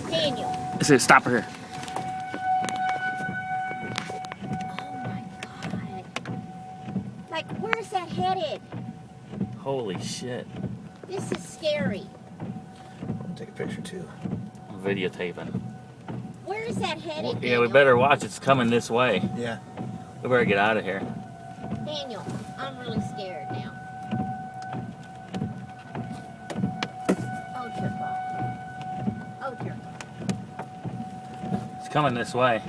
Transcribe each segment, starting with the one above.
Daniel. I said, stop her here. Oh my God. Like, where's that headed? Holy shit. This is scary. I'll take a picture too. I'm videotaping. Where is that headed? Yeah, Daniel? we better watch. It's coming this way. Yeah. We better get out of here. Daniel, I'm really scared now. Oh, dear God. Oh, dear God. It's coming this way.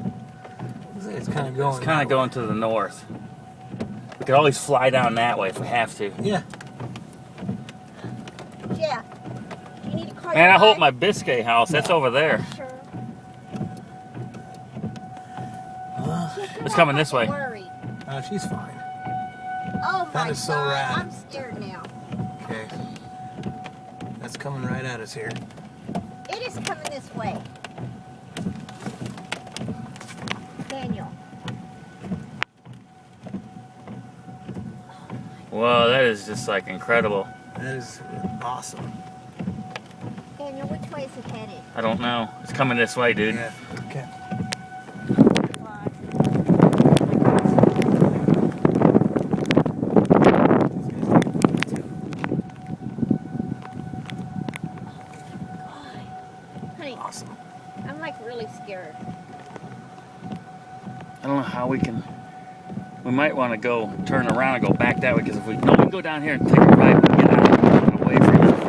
It's kind of going. It's kind of going to the north. We could always fly down that way if we have to. Yeah. Jeff, you need to call Man, your I hope wife? my Biscay house, that's over there. Sure. Jeff, you're It's not coming this fucking way. worried. She's fine. Oh my That is so God, rad. I'm scared now. Okay. That's coming right at us here. It is coming this way. Daniel. Whoa, that is just like incredible. That is awesome. Daniel, which way is it headed? I don't know. It's coming this way, dude. Yeah. Okay. Honey, Awesome. I'm like really scared. I don't know how we can. We might want to go turn around and go back that way because if we can go down here and take a right and get out away from it.